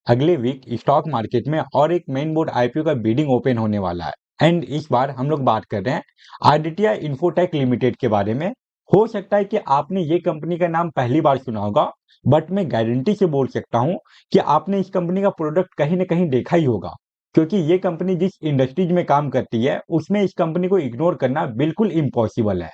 अगले week stock market में और एक मेन बोर्ड आईपीओ का बिडिंग ओपन होने वाला है। एंड इस बार हम लोग बात कर रहे हैं आदित्य इन्फोटेक लिमिटेड के बारे में। हो सकता है कि आपने ये कंपनी का नाम पहली बार सुना होगा, बट मैं गारंटी से बोल सकता हूँ कि आपने इस कंपनी का प्रोडक्ट कहीं ना कहीं देखा ही होगा, क्योंकि ये कंपनी जिस इंडस्ट्रीज में काम करती है उसमें इस कंपनी को इग्नोर करना बिल्कुल इम्पॉसिबल है।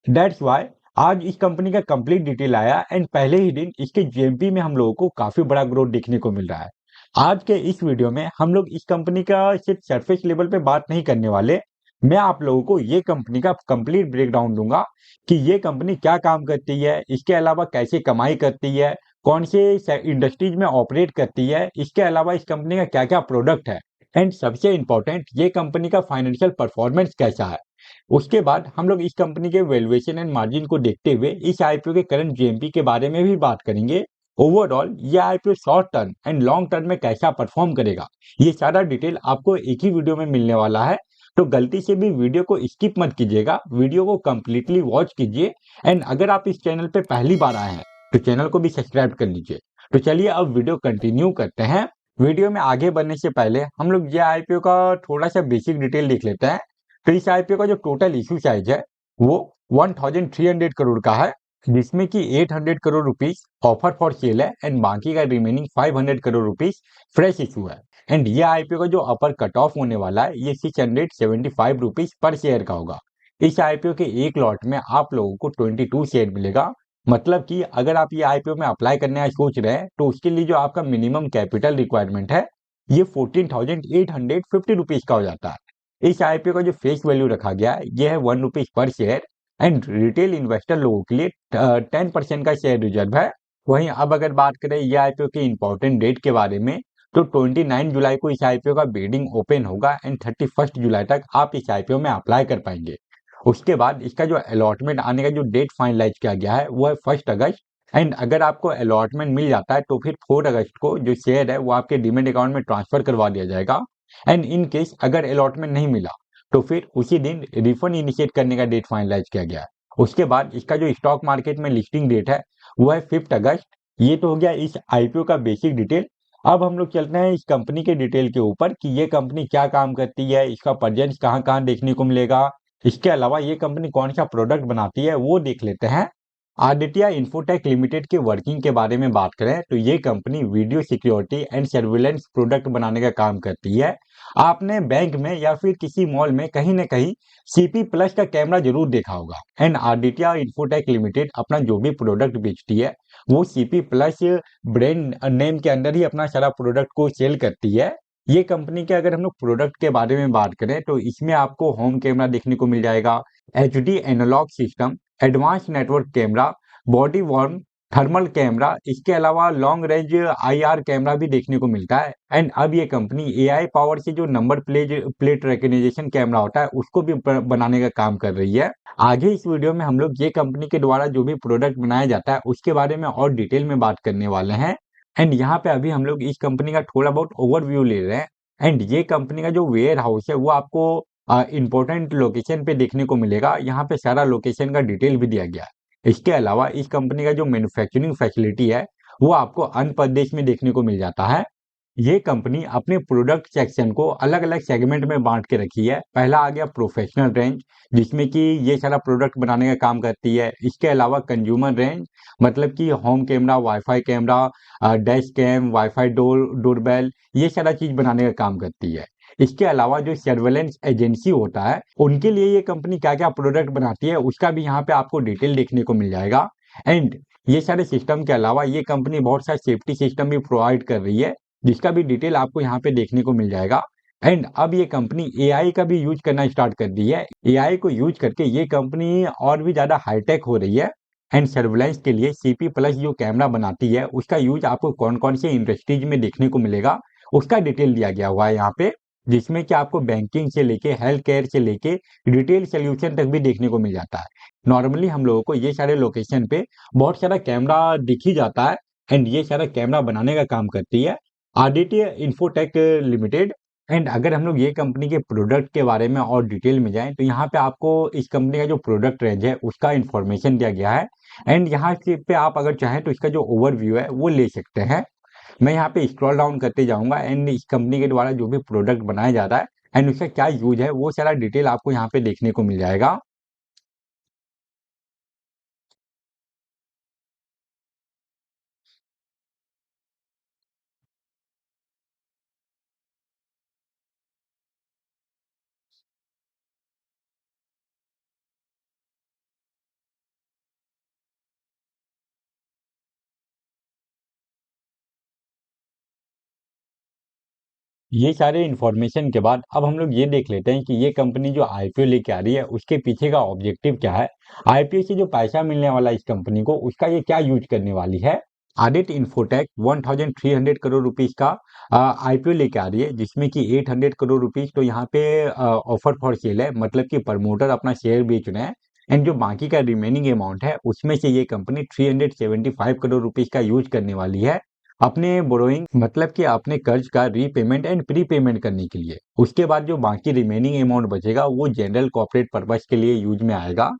दैट्स वाई आज इस कंपनी का कंप्लीट डिटेल आया एंड पहले ही दिन इसके जीएमपी में हम लोगों को काफी बड़ा ग्रोथ देखने को मिल रहा है। आज के इस वीडियो में हम लोग इस कंपनी का सिर्फ सरफेस लेवल पे बात नहीं करने वाले। मैं आप लोगों को ये कंपनी का कंप्लीट ब्रेकडाउन दूंगा कि ये कंपनी क्या काम करती है, इसके अलावा कैसे कमाई करती है, कौन से इंडस्ट्रीज में ऑपरेट करती है, इसके अलावा इस कंपनी का क्या क्या प्रोडक्ट है, एंड सबसे इंपॉर्टेंट ये कंपनी का फाइनेंशियल परफॉर्मेंस कैसा है। उसके बाद हम लोग इस कंपनी के वैल्यूएशन एंड मार्जिन को देखते हुए इस आईपीओ के करंट जीएमपी के बारे में भी बात करेंगे। ओवरऑल ये IPO short term and long term में कैसा परफॉर्म करेगा, ये सारा डिटेल आपको एक ही वीडियो में मिलने वाला है। तो गलती से भी वीडियो को स्किप मत कीजिएगा, वीडियो को कंप्लीटली वॉच कीजिए। एंड अगर आप इस चैनल पे पहली बार आए हैं तो चैनल को भी सब्सक्राइब कर लीजिए। तो चलिए अब वीडियो कंटिन्यू करते हैं। वीडियो में आगे बढ़ने से पहले हम लोग ये आईपीओ का थोड़ा सा बेसिक डिटेल देख लेते हैं। तो इस आईपीओ का जो टोटल इशू साइज है वो 1300 करोड़ का है, जिसमें कि 800 crore rupees offer for sale है एंड बाकी का remaining 500 crore rupees fresh issue है। एंड ये आईपीओ का जो अपर कट ऑफ होने वाला है ये 675 रुपीस पर शेयर का होगा। इस आईपीओ के एक लॉट में आप लोगों को 22 शेयर मिलेगा। मतलब कि अगर आप ये आईपीओ में अप्लाई करने का सोच रहे हैं तो उसके लिए जो आपका मिनिमम कैपिटल रिक्वायरमेंट है ये 14,850 रुपीज का हो जाता है। इस आईपीओ का जो फेस वैल्यू रखा गया है ये है 1 rupees per share and retail investor लोगों के लिए 10% का शेयर रिजर्व है। वहीं अब अगर बात करें ये आईपीओ के इंपॉर्टेंट डेट के बारे में तो 29 जुलाई को इस आईपीओ का बिडिंग ओपन होगा एंड 31 जुलाई तक आप इस आईपीओ में अप्लाई कर पाएंगे। उसके बाद इसका जो अलॉटमेंट आने का जो डेट फाइनलाइज किया गया है वो है 1 अगस्त। एंड अगर आपको अलॉटमेंट मिल जाता है तो फिर 4 अगस्त को जो शेयर है वो आपके डीमेट अकाउंट में ट्रांसफर करवा दिया जाएगा। एंड इन केस अगर अलॉटमेंट नहीं मिला तो फिर उसी दिन रिफंड इनिशिएट करने का डेट फाइनलाइज किया गया है। उसके बाद इसका जो स्टॉक मार्केट में लिस्टिंग डेट है वो है 5 अगस्त। ये तो हो गया इस आईपीओ का बेसिक डिटेल। अब हम लोग चलते हैं इस कंपनी के डिटेल के ऊपर कि ये कंपनी क्या काम करती है, इसका प्रेजेंस कहाँ कहाँ देखने को मिलेगा, इसके अलावा ये कंपनी कौन सा प्रोडक्ट बनाती है वो देख लेते हैं। आदित्य इन्फोटेक लिमिटेड के वर्किंग के बारे में बात करें तो ये company video security and surveillance product बनाने का काम करती है। आपने बैंक में या फिर किसी मॉल में कहीं ना कहीं सीपी प्लस का कैमरा जरूर देखा होगा। एंड आदित्य इन्फोटेक लिमिटेड अपना जो भी प्रोडक्ट बेचती है वो सीपी प्लस ब्रांड नेम के अंदर ही अपना सारा प्रोडक्ट को सेल करती है। ये कंपनी के अगर हम लोग प्रोडक्ट के बारे में बात करें तो इसमें आपको होम कैमरा देखने को मिल जाएगा, HD analog system, advance network camera, body warm thermal camera, इसके अलावा लॉन्ग रेंज आईआर कैमरा भी देखने को मिलता है। एंड अब ये कंपनी एआई पावर से जो नंबर प्लेट रिकग्निशन कैमरा होता है उसको भी बनाने का काम कर रही है। आगे इस वीडियो में हम लोग ये कंपनी के द्वारा जो भी प्रोडक्ट बनाया जाता है उसके बारे में और डिटेल में बात करने वाले हैं। एंड यहाँ पे अभी हम लोग इस कंपनी का थोड़ा बहुत ओवरव्यू ले रहे हैं। एंड ये कंपनी का जो वेयर हाउस है वो आपको इंपॉर्टेंट लोकेशन पे देखने को मिलेगा। यहाँ पे सारा लोकेशन का डिटेल भी दिया गया है। इसके अलावा इस कंपनी का जो मैन्युफैक्चरिंग फैसिलिटी है वो आपको आंध्र प्रदेश में देखने को मिल जाता है। ये कंपनी अपने प्रोडक्ट सेक्शन को अलग अलग सेगमेंट में बांट के रखी है। पहला आ गया प्रोफेशनल रेंज, जिसमें कि ये सारा प्रोडक्ट बनाने का काम करती है। इसके अलावा कंज्यूमर रेंज, मतलब कि home camera, WiFi camera, dash cam, WiFi doorbell, ये सारा चीज बनाने का काम करती है। इसके अलावा जो सर्वेलेंस एजेंसी होता है उनके लिए ये कंपनी क्या क्या प्रोडक्ट बनाती है उसका भी यहाँ पे आपको डिटेल देखने को मिल जाएगा। एंड ये सारे सिस्टम के अलावा ये कंपनी बहुत सारे सेफ्टी सिस्टम भी प्रोवाइड कर रही है, जिसका भी डिटेल आपको यहाँ पे देखने को मिल जाएगा। एंड अब ये कंपनी एआई का भी यूज करना स्टार्ट कर दी है। एआई को यूज करके ये कंपनी और भी ज्यादा हाईटेक हो रही है। एंड सर्विलांस के लिए सीपी प्लस जो कैमरा बनाती है उसका यूज आपको कौन कौन से इंडस्ट्रीज में देखने को मिलेगा उसका डिटेल दिया गया हुआ है यहाँ पे, जिसमें कि आपको बैंकिंग से लेके हेल्थ केयर से लेके रिटेल सोल्यूशन तक भी देखने को मिल जाता है। नॉर्मली हम लोगों को ये सारे लोकेशन पे बहुत सारा कैमरा दिख ही जाता है। एंड ये सारा कैमरा बनाने का काम करती है आदित्य इन्फोटेक लिमिटेड। एंड अगर हम लोग ये कंपनी के प्रोडक्ट के बारे में और डिटेल में जाएं तो यहाँ पे आपको इस कंपनी का जो प्रोडक्ट रेंज है उसका इंफॉर्मेशन दिया गया है। एंड यहाँ पे आप अगर चाहें तो इसका जो ओवरव्यू है वो ले सकते हैं। मैं यहाँ पे स्क्रॉल डाउन करते जाऊंगा एंड इस कंपनी के द्वारा जो भी प्रोडक्ट बनाया जा रहा है एंड उसका क्या यूज है वो सारा डिटेल आपको यहाँ पे देखने को मिल जाएगा। ये सारे इन्फॉर्मेशन के बाद अब हम लोग ये देख लेते हैं कि ये कंपनी जो आईपीओ लेके आ रही है उसके पीछे का ऑब्जेक्टिव क्या है। आईपीओ से जो पैसा मिलने वाला है इस कंपनी को उसका ये क्या यूज करने वाली है। आदित्य इंफोटेक 1300 करोड़ रुपीस का आईपीओ लेके आ रही है, जिसमें कि 800 करोड़ रुपीस तो यहाँ पे ऑफर फॉर सेल है, मतलब कि प्रमोटर अपना शेयर बेच रहे हैं। एंड जो बाकी का रिमेनिंग अमाउंट है उसमें से ये कंपनी 375 करोड़ रुपीस का यूज करने वाली है अपने बोरोइंग, मतलब कि अपने कर्ज का रीपेमेंट एंड प्री पेमेंट करने के लिए। उसके बाद जो बाकी रिमेनिंग अमाउंट बचेगा वो जनरल कॉर्पोरेट पर्पस के लिए यूज में आएगा।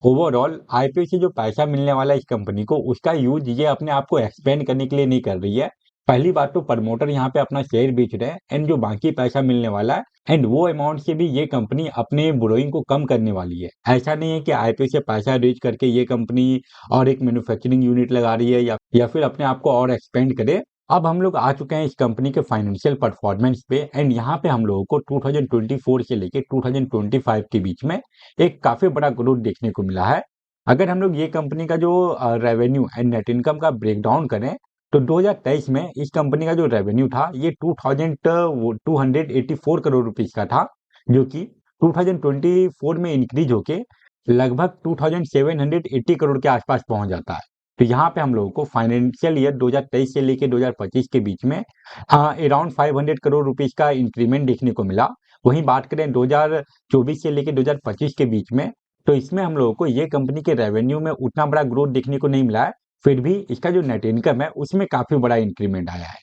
ओवरऑल आईपीओ से जो पैसा मिलने वाला है इस कंपनी को उसका यूज ये अपने आप को एक्सपेंड करने के लिए नहीं कर रही है। पहली बात तो प्रमोटर यहाँ पे अपना शेयर बेच रहे हैं एंड जो बाकी पैसा मिलने वाला है एंड वो अमाउंट से भी ये कंपनी अपने बोरोइंग को कम करने वाली है। ऐसा नहीं है कि आईपीओ से पैसा रेज करके ये कंपनी और एक मैन्युफैक्चरिंग यूनिट लगा रही है या फिर अपने आप को और एक्सपेंड करे। अब हम लोग आ चुके हैं इस कंपनी के फाइनेंशियल परफॉर्मेंस पे एंड यहाँ पे हम लोगों को 2024 से लेके 2025 के बीच में एक काफी बड़ा ग्रोथ देखने को मिला है। अगर हम लोग ये कंपनी का जो रेवेन्यू एंड नेट इनकम का ब्रेकडाउन करें तो 2023 में इस कंपनी का जो रेवेन्यू था ये 2284 करोड़ रुपीस का था, जो कि 2024 में इंक्रीज होके लगभग 2780 करोड़ के आसपास पहुंच जाता है। तो यहाँ पे हम लोगों को फाइनेंशियल ईयर 2023 से लेके 2025 के बीच में अराउंड 500 करोड़ रुपीस का इंक्रीमेंट देखने को मिला। वहीं बात करें 2024 से लेके 2025 के बीच में, तो इसमें हम लोगों को ये कंपनी के रेवेन्यू में उतना बड़ा ग्रोथ देखने को नहीं मिला है, फिर भी इसका जो नेट इनकम है उसमें काफी बड़ा इंक्रीमेंट आया है।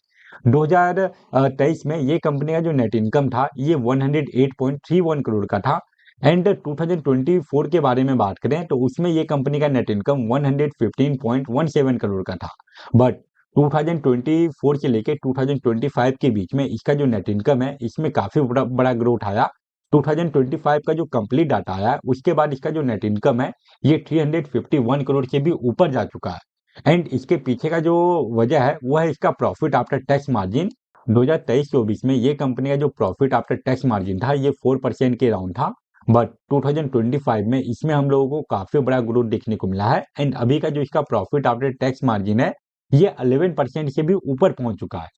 2023 में ये कंपनी का जो नेट इनकम था ये 108.31 करोड़ का था एंड 2024 के बारे में बात करें तो उसमें ये कंपनी का नेट इनकम 115.17 करोड़ का था। बट 2024 से लेके 2025 के बीच में इसका जो नेट इनकम है इसमें काफी बड़ा ग्रोथ आया। 2025 का जो कंप्लीट डाटा आया है उसके बाद इसका जो नेट इनकम है ये 351 करोड़ से भी ऊपर जा चुका है एंड इसके पीछे का जो वजह है वो है इसका प्रॉफिट आफ्टर टैक्स मार्जिन। 2023-24 में ये कंपनी का जो प्रॉफिट आफ्टर टैक्स मार्जिन था ये 4% के अराउंड था, बट 2025 में इसमें हम लोगों को काफी बड़ा ग्रोथ देखने को मिला है एंड अभी का जो इसका प्रॉफिट आफ्टर टैक्स मार्जिन है ये 11% से भी ऊपर पहुंच चुका है।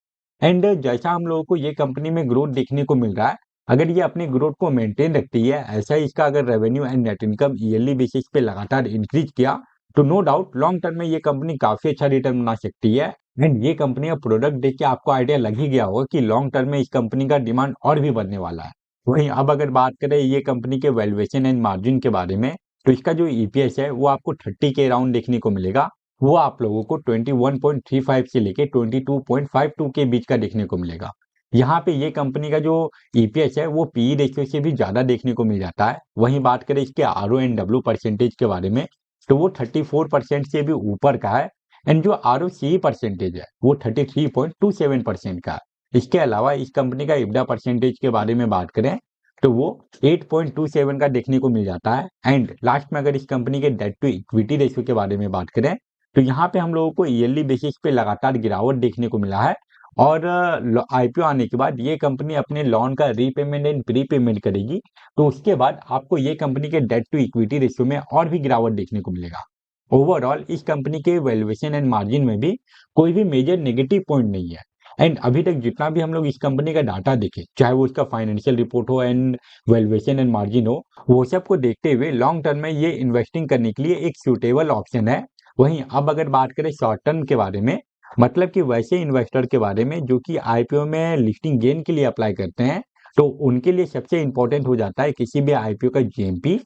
एंड जैसा हम लोगों को ये कंपनी में ग्रोथ देखने को मिल रहा है, अगर ये अपनी ग्रोथ को मेंटेन रखती है, ऐसा ही इसका अगर revenue and net income yearly basis पे लगातार इंक्रीज किया तो नो डाउट लॉन्ग टर्म में ये कंपनी काफी अच्छा रिटर्न बना सकती है। एंड ये कंपनी का प्रोडक्ट देख के आपको आइडिया लग ही गया होगा कि लॉन्ग टर्म में इस कंपनी का डिमांड और भी बढ़ने वाला है। वहीं अब अगर बात करें ये कंपनी के वैल्यूएशन एंड मार्जिन के बारे में, तो इसका जो ईपीएस है वो आपको 30 के अराउंड देखने को मिलेगा। वो आप लोगों को 21.35 से लेके 22.52 के बीच का देखने को मिलेगा। यहाँ पे ये कंपनी का जो ईपीएस है वो पीई रेशियो से भी ज्यादा देखने को मिल जाता है। वहीं बात करें इसके आर एंड डब्ल्यू परसेंटेज के बारे में, तो वो 34% से भी ऊपर का है एंड जो आर परसेंटेज है वो 33.27% का है। इसके अलावा इस कंपनी का इब्डा परसेंटेज के बारे में बात करें तो वो 8.27 का देखने को मिल जाता है एंड लास्ट में अगर इस कंपनी के डेट टू इक्विटी रेशियो के बारे में बात करें तो यहाँ पे हम लोगों को ईयरली बेसिस पे लगातार गिरावट देखने को मिला है। और आईपीओ आने के बाद ये कंपनी अपने लोन का रीपेमेंट एंड प्री पेमेंट करेगी, तो उसके बाद आपको ये कंपनी के डेट टू इक्विटी रेशियो में और भी गिरावट देखने को मिलेगा। ओवरऑल इस कंपनी के वैल्यूएशन एंड मार्जिन में भी कोई भी मेजर नेगेटिव पॉइंट नहीं है। एंड अभी तक जितना भी हम लोग इस कंपनी का डाटा देखे, चाहे वो इसका फाइनेंशियल रिपोर्ट हो एंड वैल्यूएशन एंड मार्जिन हो, वो सब को देखते हुए लॉन्ग टर्म में ये इन्वेस्टिंग करने के लिए एक सूटेबल ऑप्शन है। वहीं अब अगर बात करें शॉर्ट टर्म के बारे में, मतलब कि वैसे इन्वेस्टर के बारे में जो कि आईपीओ में लिस्टिंग गेन के लिए अप्लाई करते हैं, तो उनके लिए सबसे इंपॉर्टेंट हो जाता है किसी भी आईपीओ का जीएमपी।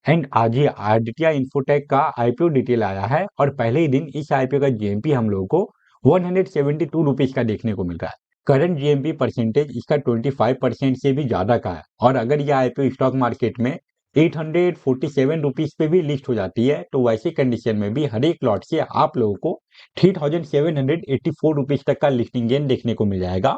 एंड आज ही आदित्य इंफोटेक का आईपीओ डिटेल आया है और पहले ही दिन इस आईपीओ का जीएमपी हम लोगों को 172 रुपीज का देखने को मिल रहा है। करंट जीएमपी परसेंटेज इसका 25% से भी ज्यादा का है और अगर यह आईपीओ स्टॉक मार्केट में 847 रुपीज पे भी लिस्ट हो जाती है। तो वैसी कंडीशन में भी हर एक लॉट से आप लोगों को 3784 तक का लिस्टिंग गेन देखने को मिल जाएगा।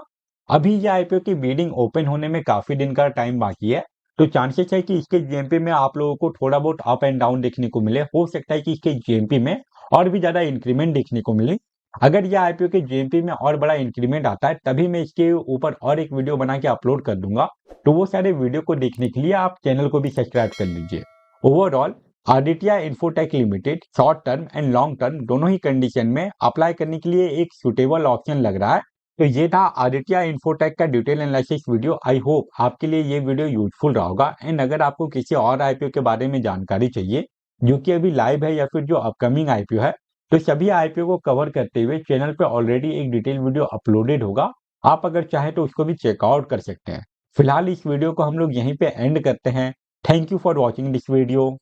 अभी ये आईपीओ की बिडिंग ओपन होने में काफी दिन का टाइम बाकी है, तो चांसेस है कि इसके जीएमपी में आप लोगों को थोड़ा बहुत अप एंड डाउन देखने को मिले। हो सकता है कि इसके जीएमपी में और भी ज्यादा इंक्रीमेंट देखने को मिले। अगर यह आईपीओ के जीएमपी में और बड़ा इंक्रीमेंट आता है तभी मैं इसके ऊपर और एक वीडियो बना के अपलोड कर दूंगा। तो वो सारे वीडियो को देखने के लिए आप चैनल को भी सब्सक्राइब कर लीजिए। Overall Aditya infotech limited short term and long term दोनों ही कंडीशन में अप्लाई करने के लिए एक सुटेबल ऑप्शन लग रहा है। तो ये था आदित्य इन्फोटेक का detail analysis video. I hope आपके लिए ये वीडियो यूजफुल रहा होगा। एंड अगर आपको किसी और आईपीओ के बारे में जानकारी चाहिए जो कि अभी लाइव है या फिर जो अपकमिंग आईपीओ है, तो सभी आईपीओ को कवर करते हुए चैनल पे ऑलरेडी एक डिटेल वीडियो अपलोडेड होगा। आप अगर चाहें तो उसको भी चेकआउट कर सकते हैं। फिलहाल इस वीडियो को हम लोग यहीं पे एंड करते हैं। Thank you for watching this video.